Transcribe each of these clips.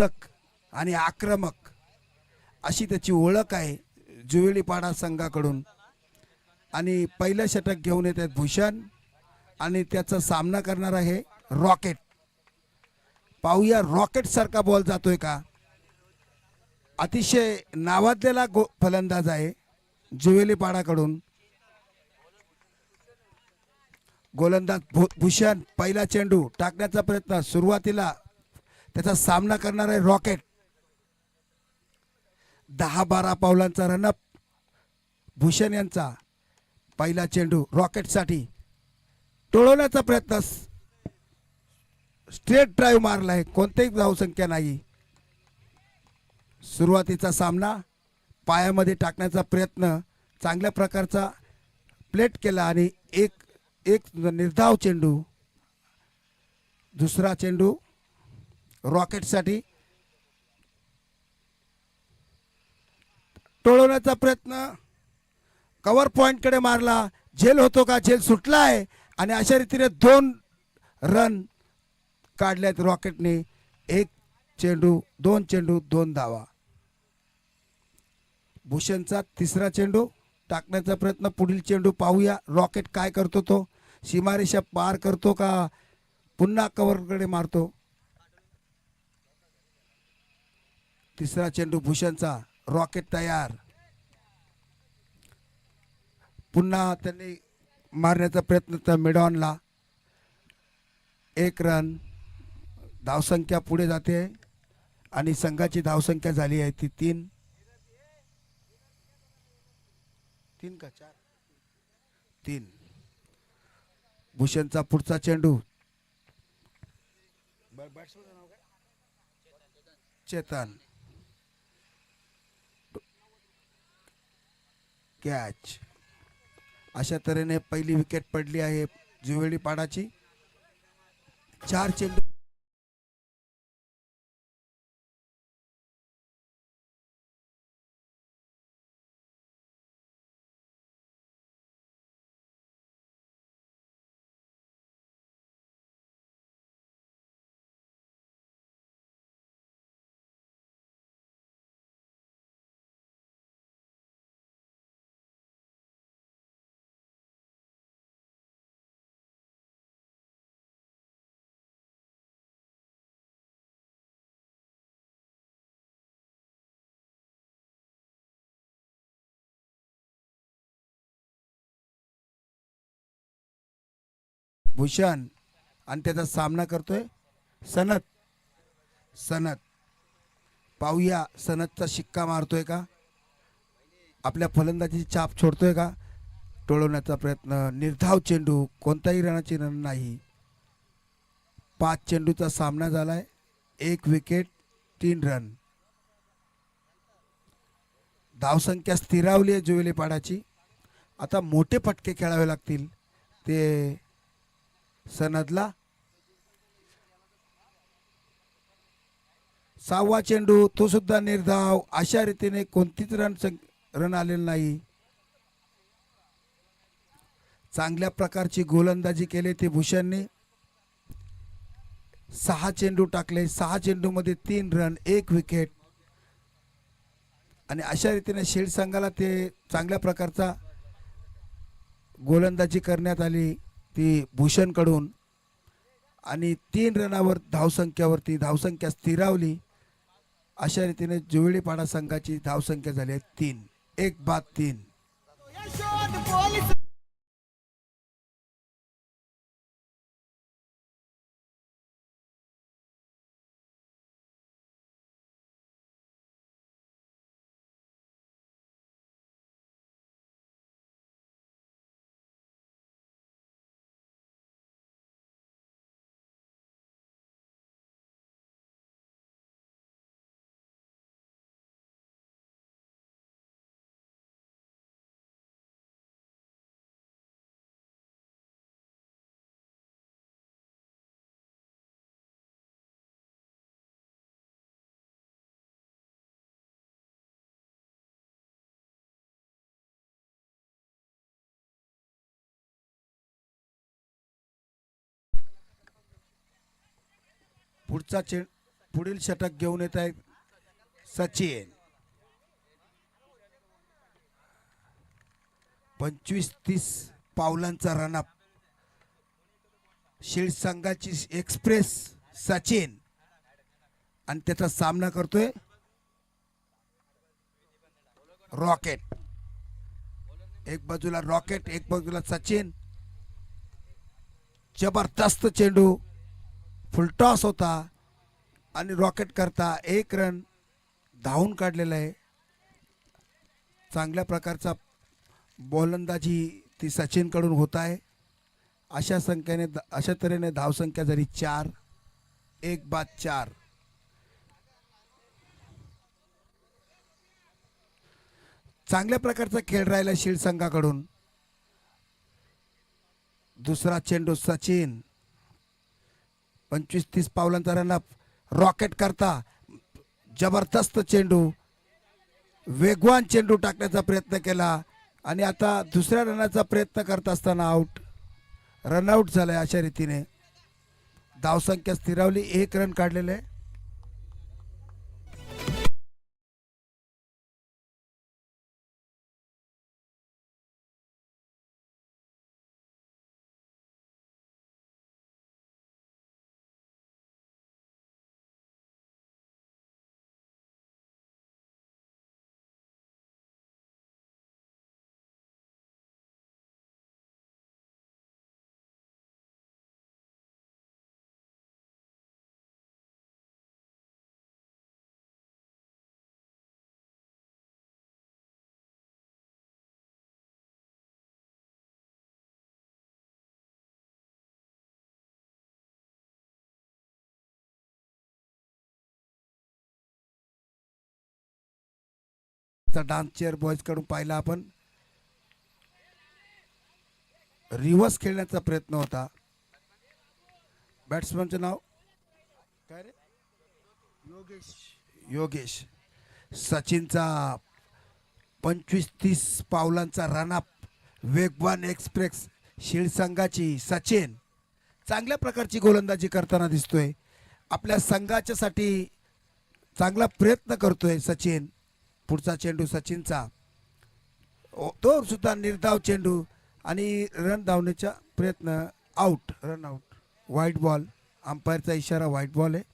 दमचक आणि आक्रमक अशी त्याची ओळख आहे जुवेलीपाडा संघाकडून। आणि पहिलं षटक घेऊन येत आहेत भूषण आणि त्याचा सामना करणार आहे रॉकेट। पाहूया रॉकेट सारखा बॉल जातोय का। अतिशय नावाजलेला फलंदाज आहे जुवेलीपाडाकडून। गोलंदाज भूषण पहिला चेंडू टाकण्याचा प्रयत्न, सुरुवातीला त्याचा सामना करणार आहे रॉकेट। 10-12 पावलांचा रनअप भूषण यांचा। पहिला चेंडू रॉकेटसाठी टोळवण्याचा प्रयत्न, स्ट्रेट ड्राइव्ह मारलाय, कोणतीही धावसंख्या नाही। सुरुवातीचा सामना पायामध्ये टाकण्याचा प्रयत्न, चांगल्या प्रकारचा प्लेट केला आणि एक निर्धाव चेंडू। दुसरा चेंडू रॉकेटसाठी टोळवण्याचा प्रयत्न, कव्हर पॉइंट कडे मारला, झेल होतो का, झेल सुटला आहे आणि अशा रीतीने 2 रन काढलेत रॉकेटने। 1 चेंडू 2 चेंडू 2 धावा। भूषणचा तिसरा चेंडू टाकण्याचा प्रयत्न, पुढील चेंडू पाहूया रॉकेट काय करतो, तो सीमारेषा पार करतो का पुन्हा कव्हरकडे मारतो। तिसरा चेंडू भूषणचा, रॉकेट तयार, पुन्हा त्यांनी मारण्याचा प्रयत्न तर मिडॉनला। 1 रन, धावसंख्या पुढे जाते आणि संघाची धावसंख्या झाली आहे ती 3 का 4, 3। भूषणचा पुढचा चेंडू, चेतन, कॅच। अशा तऱ्हेने पहिली विकेट पडली आहे जुवेलीपाडाची। 4 चेंडू भूषण आणि त्याचा सामना करतोय सनत। सनत पाहूया सनतचा शिक्का मारतोय का, आपल्या फलंदाजीची छाप छोडतोय का। टोळवण्याचा प्रयत्न, निर्धाव चेंडू, कोणताही रनाची रन नाही। 5 चेंडूचा सामना झालाय, 1 विकेट 3 रन। धावसंख्या स्थिरावली आहे जुवेलीपाडाची। आता मोठे फटके खेळावे लागतील ते सनदला। 6वा चेंडू, तो सुद्धा निर्धाव। अशा रीतीने कोणतीच रन आलेला नाही। चांगल्या प्रकारची गोलंदाजी केली ती भूषणने। 6 चेंडू टाकले, 6 चेंडू मध्ये 3 रन 1 विकेट। आणि अशा रीतीने शेड संघाला ते चांगल्या प्रकारचा गोलंदाजी करण्यात आली ती भूषणकडून आणि 3 रनावर धावसंख्यावरती धावसंख्या स्थिरावली। अशा रीतीने जुवेलीपाडा संघाची धावसंख्या झाली 3, 1 बाद 3। पुढचा पुढील षटक घेऊन येत आहेत सचिन. 25-30 पावलांचा रनअप. शील्ड संघाची एक्सप्रेस सचिन आणि त्याचा सामना करतोय रॉकेट. एक बाजूला रॉकेट, एक बाजूला सचिन. जबरदस्त चेंडू, फुलटॉस होता आणि रॉकेट करता 1 रन धावून काढलेला आहे. चांगल्या प्रकारचा गोलंदाजी ती सचिन कडून होत आहे. अशा तऱ्हेने धावसंख्या जरी 4, 1 बाद 4. चांगल्या प्रकारचा खेळ राहिला शील्ड संघाकडून. दुसरा चेंडू सचिन. 25-30 पावलांचा रनअप. रॉकेट करता जबरदस्त चेंडू, वेगवान चेंडू टाकण्याचा प्रयत्न केला आणि आता दुसऱ्या रनाचा प्रयत्न करत असताना आउट. रनआउट झालाय. अशा रीतीने धावसंख्या स्थिरावली. 1 रन काढलेले. डान्स चेअर बॉयज कडून पाहिला आपण. रिव्हर्स खेळण्याचा प्रयत्न होता. बॅट्समनचं नाव काय रे? योगेश. सचिनचा 25-30 पावलांचा रनअप. वेगवान एक्सप्रेस शील्ड संघाची सचिन चांगल्या प्रकारची गोलंदाजी करताना दिसतोय. आपल्या संघाच्यासाठी चांगला प्रयत्न करतोय सचिन. पुढचा चेंडू सचिनचा. तो सुद्धा निर्धाव चेंडू आणि रन धावण्याचा प्रयत्न. Out. Run out. White ball. अंपायरचा इशारा व्हाईट बॉल आहे.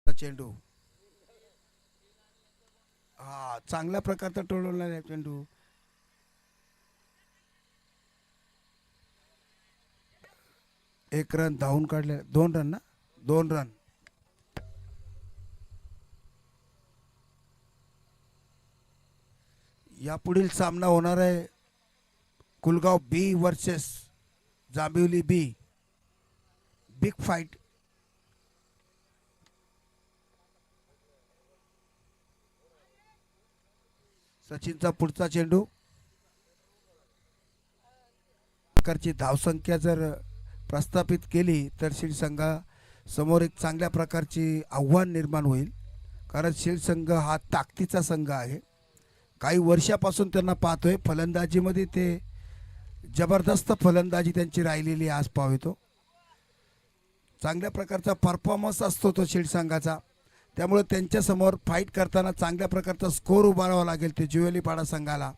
चेंडू हा चांगल्या प्रकारचा टोळवला आहे चेंडू. एक रन धावून काढले. 2 रन ना. 2 रन. यापुढील सामना होणार आहे Kulgaon B versus Jambhivli B. Big fight. सचिनचा पुढचा चेंडू. प्रकारची धावसंख्या जर प्रस्थापित केली तर शील्ड संघा समोर एक चांगल्या प्रकारची आव्हान निर्माण होईल. कारण शील्ड संघ हा ताकदीचा संघ आहे. काही वर्षापासून त्यांना पाहतोय फलंदाजीमध्ये ते जबरदस्त फलंदाजी त्यांची राहिलेली आज पाहतो. चांगल्या प्रकारचा परफॉर्मन्स असतो तो शिड संघाचा, त्यामुळे त्यांच्यासमोर फाईट करताना चांगल्या प्रकारचा स्कोर उभारावा लागेल ते ज्युवेलीपाडा संघाला.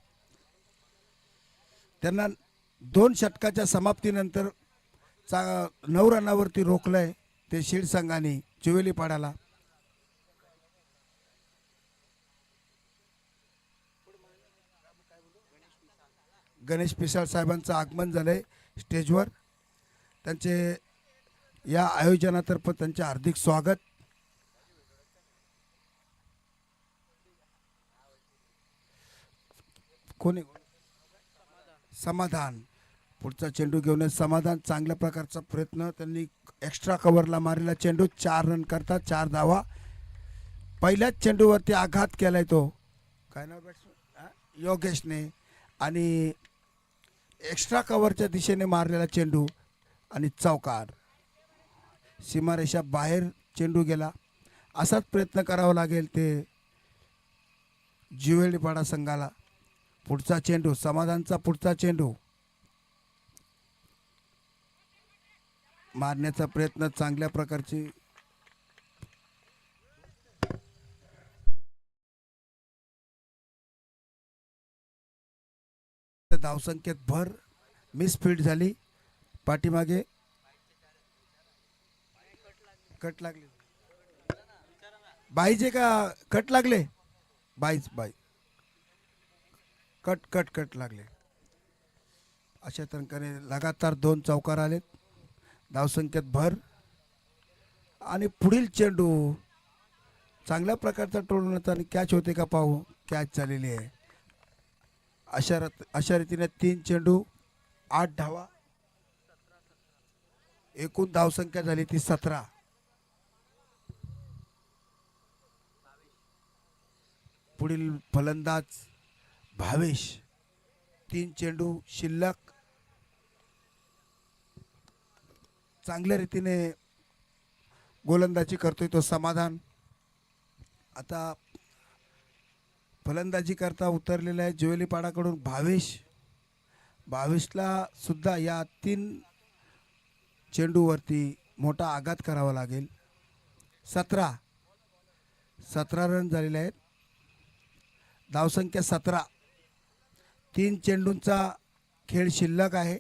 त्यांना 2 षटकाच्या समाप्तीनंतर 9 रनावरती रोखलंय ते शिड संघाने ज्युवेलीपाड्याला. गणेश पिसाळ साहेबांचं आगमन झालंय स्टेजवर. त्यांचे या आयोजनातर्फे त्यांचे हार्दिक स्वागत. कोणी समाधान पुढचा चेंडू घेऊन समाधान चांगल्या प्रकारचा प्रयत्न त्यांनी एक्स्ट्रा कव्हरला मारलेला चेंडू 4 रन करता 4 धावा. पहिल्याच चेंडूवरती आघात केलाय तो काय नाव बॅट्समन योगेशने आणि एक्स्ट्रा कव्हरच्या दिशेने मारलेला चेंडू आणि चौकार. सीमारेषा बाहेर चेंडू गेला. असाच प्रयत्न करावा लागेल ते ज्युवेलीपाडा संघाला. पुढचा चेंडू समाधानचा पुढचा चेंडू मारण्याचा प्रयत्न चांगल्या प्रकारची धावसंख्येत भर मिसफील्ड झाली. पाठीमागे कट लागले बाईचे का कट लागले बाई कट लागले. अशा तऱ्हेने लगातार 2 चौकार आलेत. धावसंख्येत भर आणि पुढील चेंडू चांगल्या प्रकारचा टोलण्याचा आणि कॅच होते का पाहू. कॅच झालेली आहे. अशा रीतीने 3 चेंडू 8 धावा. एकूण धावसंख्या झाली ती 17. पुढील फलंदाज भावेश. 3 चेंडू शिल्लक. चांगल्या रीतीने गोलंदाजी करतोय तो समाधान. आता फलंदाजी करता उतरलेला आहे ज्युवेलीपाडाकडून भावेश. भावेशला सुद्धा या 3 चेंडूवरती मोठा आघात करावा लागेल. 17 रन झालेले आहेत. धावसंख्या 17. 3 चेंडूंचा खेळ शिल्लक आहे.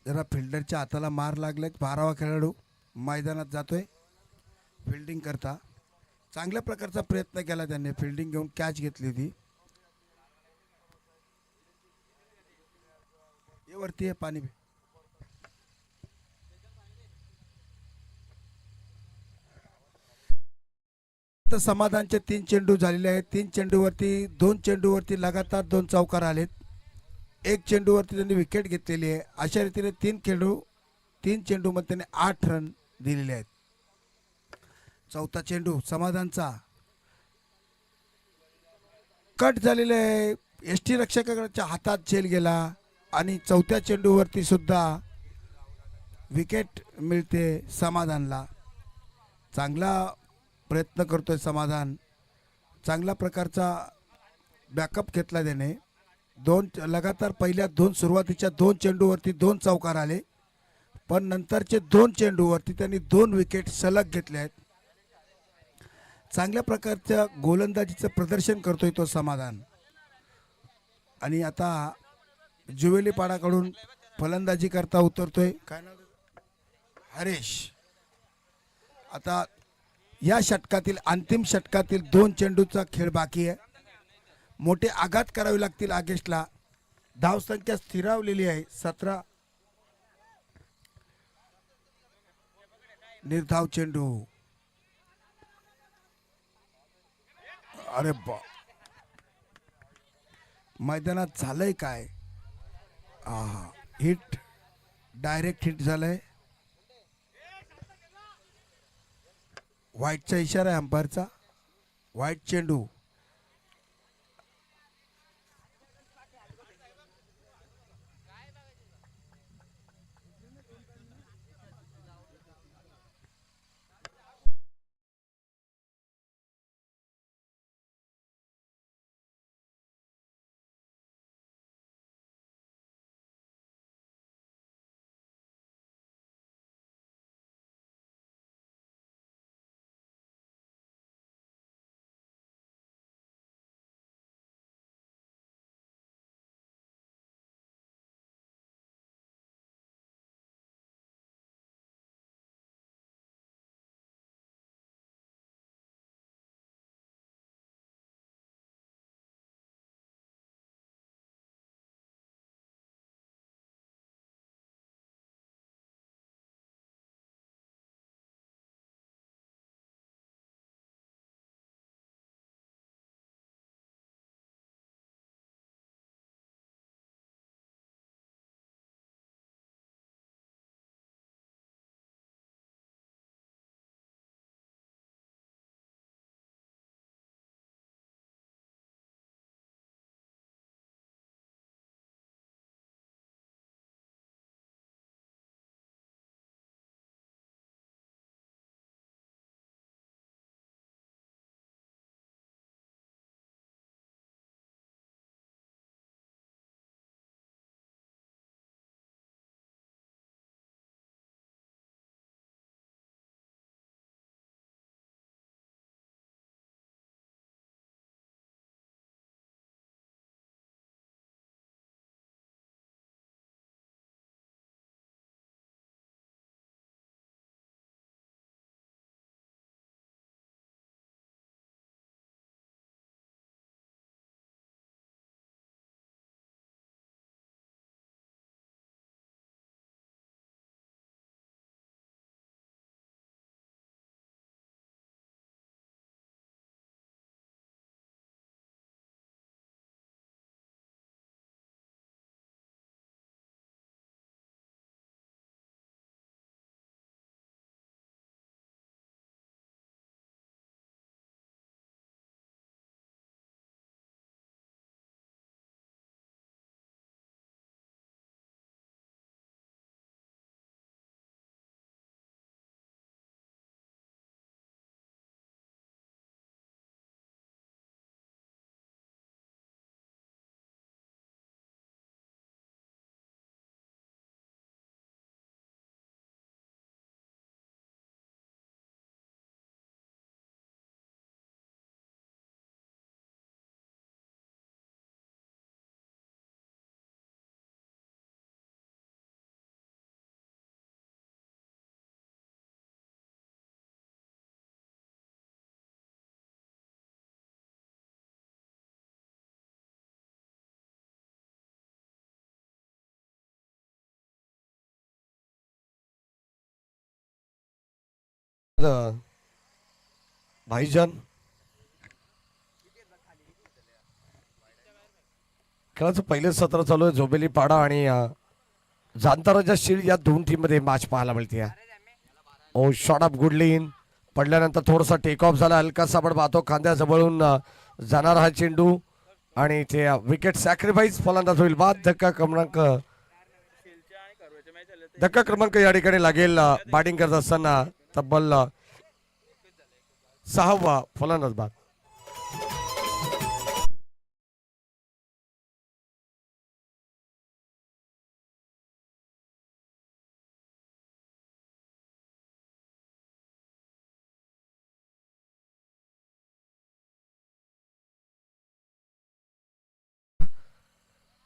जरा फिल्डरच्या हाताला मार लागलेत. 12वा खेळाडू मैदानात जातोय फिल्डिंग करता. चांगल्या प्रकारचा प्रयत्न केला त्यांनी. फिल्डिंग घेऊन कॅच घेतली होती. हे वरती आहे पाणी. समाधानचे 3 चेंडू झालेले आहेत. 3 चेंडूवरती 2 चेंडूवरती लगातार 2 चौकार आलेत. 1 चेंडूवरती त्यांनी विकेट घेतलेली आहे. अशा रीतीने 3 चेंडूमध्ये त्यांनी 8 रन दिलेले आहेत. चौथा चेंडू समाधानचा कट झालेला आहे. एसटी रक्षकाच्या हातात झेल गेला आणि चौथ्या चेंडूवरती सुद्धा विकेट मिळते समाधानला. चांगला प्रयत्न करतोय समाधान. चांगल्या प्रकारचा बॅकअप घेतला त्याने. 2 लगातार पहिल्या 2 सुरुवातीच्या 2 चेंडूवरती 2 चौकार आले, पण नंतरचे 2 चेंडूवरती त्यांनी 2 विकेट सलग घेतले आहेत. चांगल्या प्रकारच्या गोलंदाजीचं प्रदर्शन करतोय तो समाधान. आणि आता ज्युवेलीपाडाकडून फलंदाजी करता उतरतोय काय नाव हरेश. आता या षटकातील अंतिम षटकातील 2 चेंडूचा खेळ बाकी आहे. मोठे आघात करावे लागतील आगेशला. धावसंख्या स्थिरावलेली आहे 17. निर्धाव चेंडू. अरे बा मैदानात झालंय काय. हिट डायरेक्ट हिट झालंय. व्हाईटचा इशारा आहे अंपायरचा. व्हाईट चेंडू भाईजान खेळाचं पहिलं सत्र चालू आहे. झोबेली पाडा आणि जांताराजा शिल्ड या दोन टीम मध्ये मॅच पाहायला मिळते. ओ शॉट ऑफ गुडलीन पडल्यानंतर थोडासा टेक ऑफ झाला. हलकासा आपण पाहतो खांद्याजवळून जाणार हा चेंडू आणि ते विकेट सॅक्रिफाईस फलंदाज होईल बाद. धक्का क्रमांक या ठिकाणी लागेल. बॅटिंग करत असताना तब्बल 6वा फलंदाज बाद.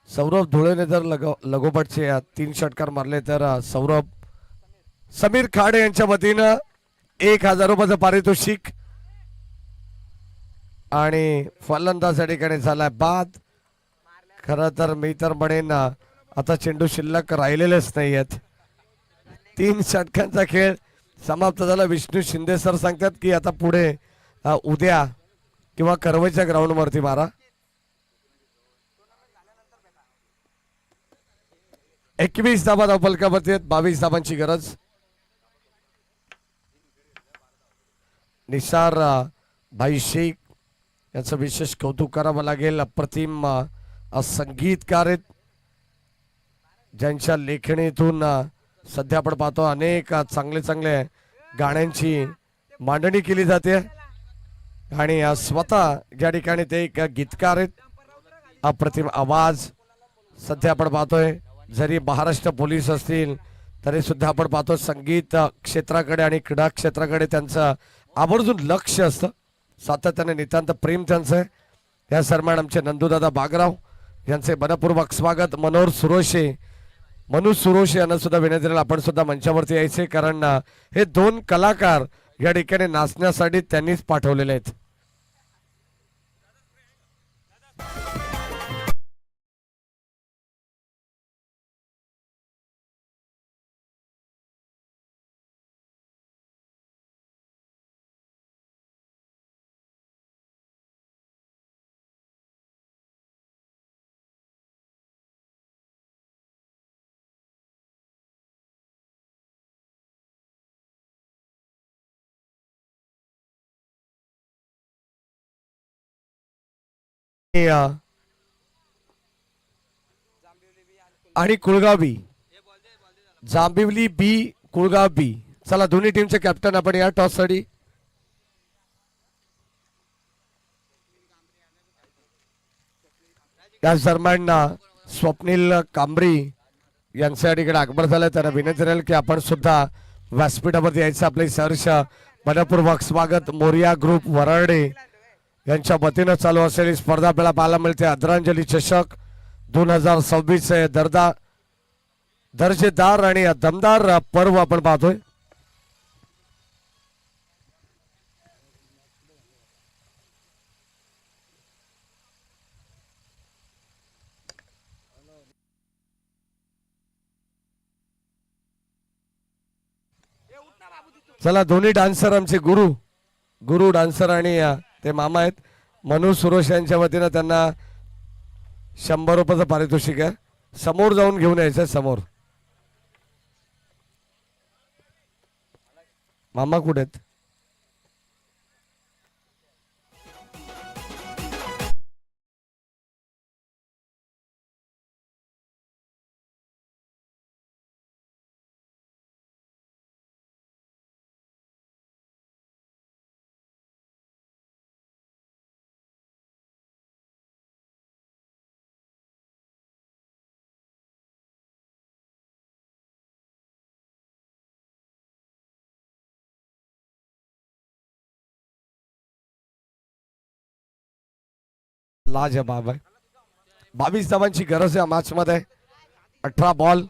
सौरभ धुळेने जर लगोपाठचे 3 षटकार मारले तर सौरभ समीर खाडे यांच्या वतीनं 1000 रुपयाचं पारितोषिक आणि फलंदाज या ठिकाणी झालाय बाद. खरं तर मी तर म्हणेन आता चेंडू शिल्लक राहिलेलेच नाही आहेत. 3 षटकांचा खेळ समाप्त झाला. विष्णू शिंदे सर सांगतात की आता पुढे उद्या किंवा करवईच्या ग्राउंडवरती मारा. 21 धाबा धावफलकावरती आहेत. 22 धाबांची गरज. निसार भाई शेख यांचं विशेष कौतुक करावं लागेल. अप्रतिम संगीतकार आहेत ज्यांच्या लेखणीतून सध्या आपण पाहतो अनेक चांगले चांगले गाण्यांची मांडणी केली जाते आणि स्वतः ज्या ठिकाणी ते एक गीतकार आहेत. अप्रतिम आवाज सध्या आपण पाहतोय. जरी महाराष्ट्र पोलीस असतील तरी सुद्धा आपण पाहतो संगीत क्षेत्राकडे आणि क्रीडा क्षेत्राकडे त्यांचं आवर्जून लक्ष असतं. सातत्याने नितांत प्रेम त्यांचं आहे. या सन्मान आमचे नंदूदादा बागराव यांचे मनपूर्वक स्वागत. मनू सुरोशे यांना सुद्धा विनंती आपण सुद्धा मंचावरती यायचे कारण हे 2 कलाकार या ठिकाणी नाचण्यासाठी त्यांनीच पाठवलेले आहेत. आणि कुळगाव बी जांभिवली बी कुळगाव बी. चला दोन्ही टीमचे कॅप्टन आपण या टॉस साठी. या दरम्यान स्वप्नील कांबरी यांच्या ठिकाणी आगमन झालं. त्यांना विनंती राहील की आपण सुद्धा व्यासपीठावरती यायचं. आपले सहर्ष मनपूर्वक स्वागत. मोरिया ग्रुप वराडे यांच्या वतीनं चालू असलेली स्पर्धा आपल्याला पाहायला मिळते. आदरांजली चषक 2026 दर्जेदार आणि दमदार पर्व आपण पाहतोय. चला दोन्ही डान्सर आमचे गुरु डान्सर आणि ते मामा आहेत. मनू सुरोश यांच्या वतीनं त्यांना 100 रुपयाचं पारितोषिक आहे. समोर जाऊन घेऊन यायचं. समोर मामा कुठे आहेत? लाजबाब आहे. 22 धावांची गरज आहे मॅच मध्ये. 18 बॉल.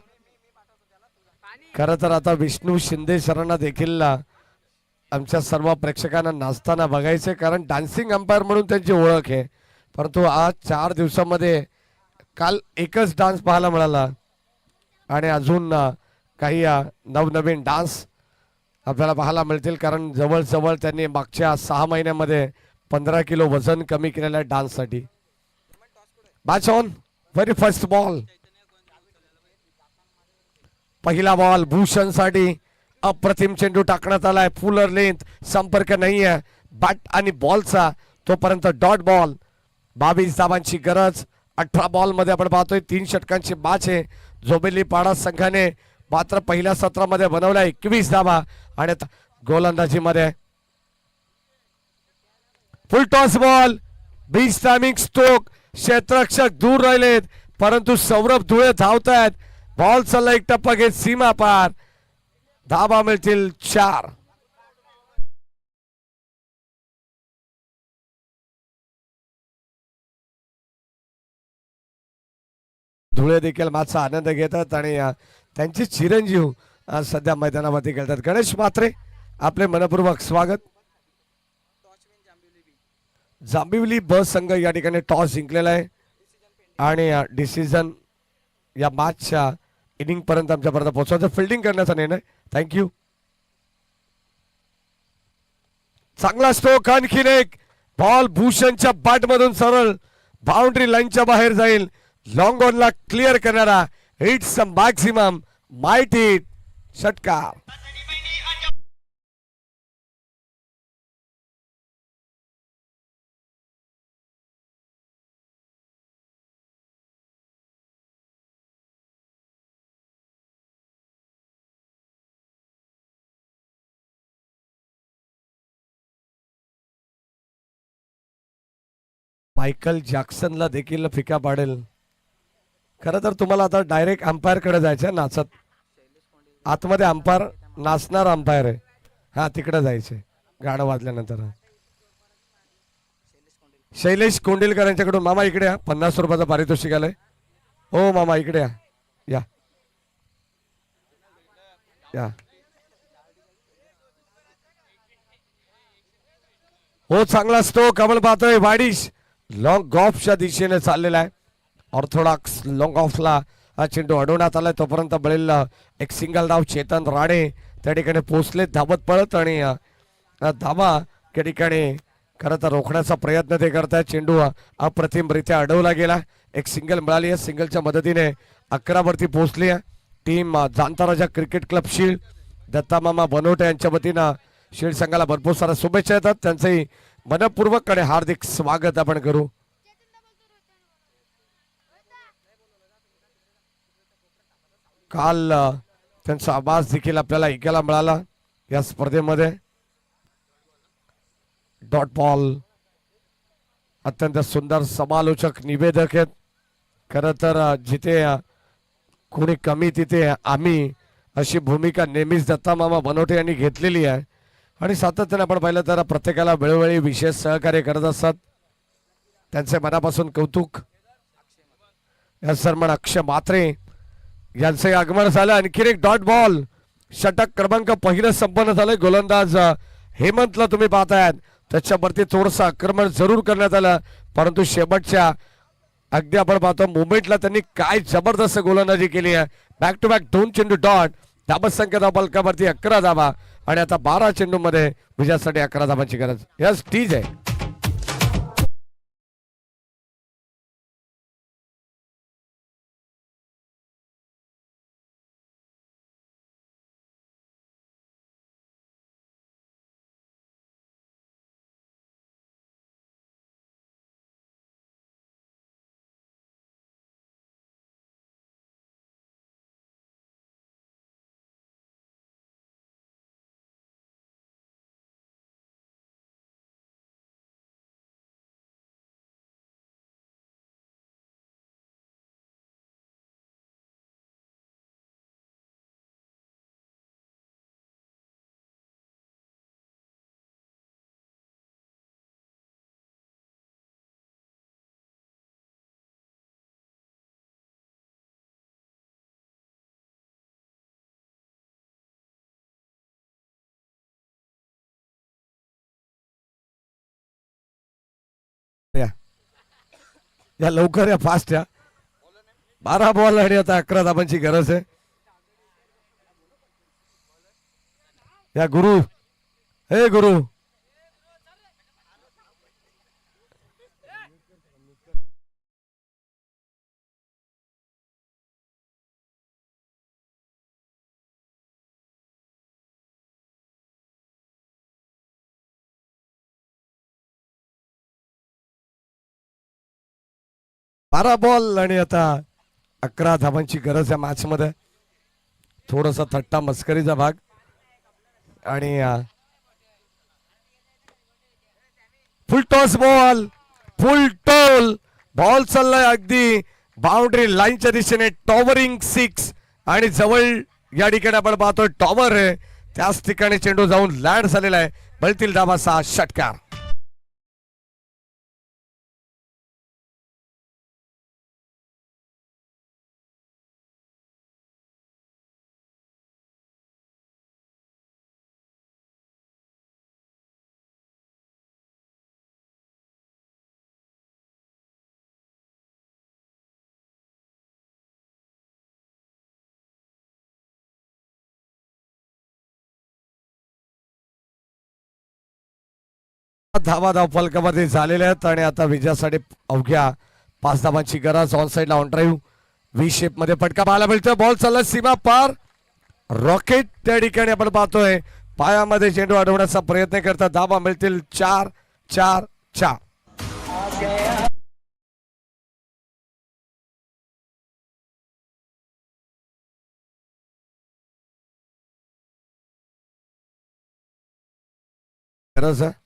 खरं तर आता विष्णू शिंदे सरांना देखील आमच्या सर्व प्रेक्षकांना नाचताना बघायचे कारण डान्सिंग अंपायर म्हणून त्यांची ओळख आहे. परंतु आज 4 दिवसामध्ये काल एकच डान्स पाहायला मिळाला आणि अजून काही नवनवीन डान्स आपल्याला पाहायला मिळतील, कारण जवळजवळ त्यांनी मागच्या 6 महिन्यामध्ये 15 किलो वजन कमी केलेलं आहे डान्ससाठी. Match on. Very first ball. पहिला बॉल भूषण साठी. अप्रतिम चेंडू टाकण्यात आलाय. फुलर लेंथ संपर्क नाहीये बॅट आणि बॉलचा, तोपर्यंत डॉट बॉल. 22 धावांची गरज. 18 बॉल मध्ये आपण पाहतोय 3 षटकांची मॅच आहे. झोबेली पाडा संघाने मात्र पहिल्या सत्रामध्ये बनवल्या 21 धावा आणि गोलंदाजी मध्ये फुल टॉस बॉल. बीच टायमिंग स्ट्रोक. क्षेत्ररक्षक दूर राहिलेत परंतु सौरभ धुळे धावतायत. बॉल चालला एक टप्पा घेत सीमा पार. धावा मिळतील 4. धुळे देखील मॅचचा आनंद घेतात आणि त्यांचे चिरंजीव सध्या मैदानावरती खेळतात. गणेश म्हात्रे आपले मनपूर्वक स्वागत. जांभिवली ब संघ या ठिकाणी टॉस जिंकलेला आहे आणि डिसिजन या मॅचच्या इनिंग पर्यंत आमच्यापर्यंत पोहोचवायचं फिल्डिंग करण्याचा निर्णय. थँक्यू. चांगला स्ट्रोक. आणखीन एक बॉल भूषणच्या बॅट मधून सरळ बाउंड्री लाईनच्या बाहेर जाईल. लॉंग ऑनला क्लिअर करणारा. It's maximum might hit. षटकार. मायकल जॅक्सनला देखील फिका पाडेल. खरं तर तुम्हाला आता डायरेक्ट अंपायर कडे जायचं नाचत. आतमध्ये अंपायर नाचणार अंपायर आहे. हा तिकडे जायचंय गाणं वाजल्यानंतर. शैलेश कोंडिलकर यांच्याकडून. मामा इकडे या. 50 रुपयाचं पारितोषिक आलंय. हो मामा इकडे या. या या. हो चांगला स्ट्रोक. आपण पाहतोय वाडिश लॉंग ऑफच्या दिशेने चाललेला आहे. ऑर्थोडॉक्स लॉंग ऑफला हा चेंडू अडवण्यात आलाय. तोपर्यंत बळेल एक सिंगल धाव. चेतन राणे त्या ठिकाणी पोहोचले धावत पळत आणि धावा त्या ठिकाणी खरं तर रोखण्याचा प्रयत्न ते करतायत. चेंडू अप्रतिमरित्या अडवला गेला. एक सिंगल मिळाली आहे. सिंगलच्या मदतीने 11 वरती पोहोचली आहे टीम. जाणता राजा क्रिकेट क्लब शील्ड दत्ता मामा बनवटे यांच्या वतीनं शील्ड संघाला भरपूर साऱ्या शुभेच्छा येतात. त्यांचंही मनपूर्वक कडे हार्दिक स्वागत आपण करू. काल त्यांचा आवाज देखील आपल्याला ऐकायला मिळाला या स्पर्धेमध्ये. Dot ball. अत्यंत सुंदर समालोचक निवेदक आहेत. खरं तर जिथे कोणी कमी तिथे आम्ही अशी भूमिका नेहमीच दत्ता मामा बनवटे यांनी घेतलेली आहे आणि सातत्याने आपण पाहिलं तर प्रत्येकाला वेळोवेळी विशेष सहकार्य करत असतात. त्यांचे मनापासून कौतुक. या सरमण अक्षय म्हात्रे यांचे आगमन झालं. आणखीन एक डॉट बॉल. षटक क्रमांक पहिलं संपन्न झालंय. गोलंदाज हेमंतला तुम्ही पाहतायत त्याच्यावरती थोडंसं आक्रमण जरूर करण्यात आलं परंतु शेवटच्या अगदी आपण पाहतो मुवमेंटला त्यांनी काय जबरदस्त गोलंदाजी केली आहे. बॅक टू बॅक 2 चेंडू डॉट. धाबा संख्या धावफलकावरती 11 धावा आणि आता 12 चेंडू मध्ये विजयासाठी 11 धावांची गरज. यस टीज आहे. या लवकर या फास्ट या. 12 बॉल आणि आता 11 धावांची गरज आहे. या गुरु, हे गुरु, बारा बॉल आणि आता 11 धावांची गरज या मॅच मध्ये. थोडासा थट्टा मस्करीचा भाग आणि फुल टॉस बॉल, फुल टोल बॉल चाललाय अगदी बाउंड्री लाईनच्या दिशेने. टॉवरिंग 6 आणि जवळ या ठिकाणी आपण पाहतोय टॉवर आहे, त्याच ठिकाणी चेंडू जाऊन लँड झालेला आहे. बळतील धावाचा षटकार. धावा धाव फलकामध्ये झालेल्या आहेत आणि आता विजयासाठी अवघ्या 5 धावांची गरज. ऑन साइडला ऑन ड्राईव्ह व्ही शेप मध्ये फटका पाहायला मिळतोय. बॉल चालला सीमा पार. रॉकेट त्या ठिकाणी आपण पाहतोय पायामध्ये चेंडू अडवण्याचा प्रयत्न करतात. धावा मिळतील 4-4-4. गरज आहे.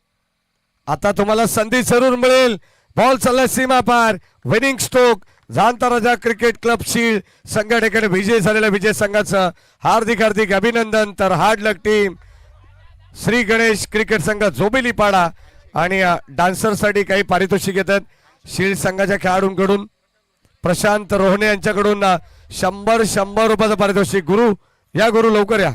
आता तुम्हाला संधी जरूर मिळेल. बॉल चाललाय सीमा पार. Winning stroke. जाणता राजा क्रिकेट क्लब शील्ड संघ ठिकाणी विजय झालेल्या विजय संघाचं हार्दिक हार्दिक अभिनंदन. तर हार्ड लक टीम श्री गणेश क्रिकेट संघ जोबिलीपाडा आणि डान्सरसाठी काही पारितोषिक येतात. शील्ड संघाच्या खेळाडूंकडून प्रशांत रोहणे यांच्याकडून 100 रुपयाचं पारितोषिक. गुरु या, गुरु लवकर या.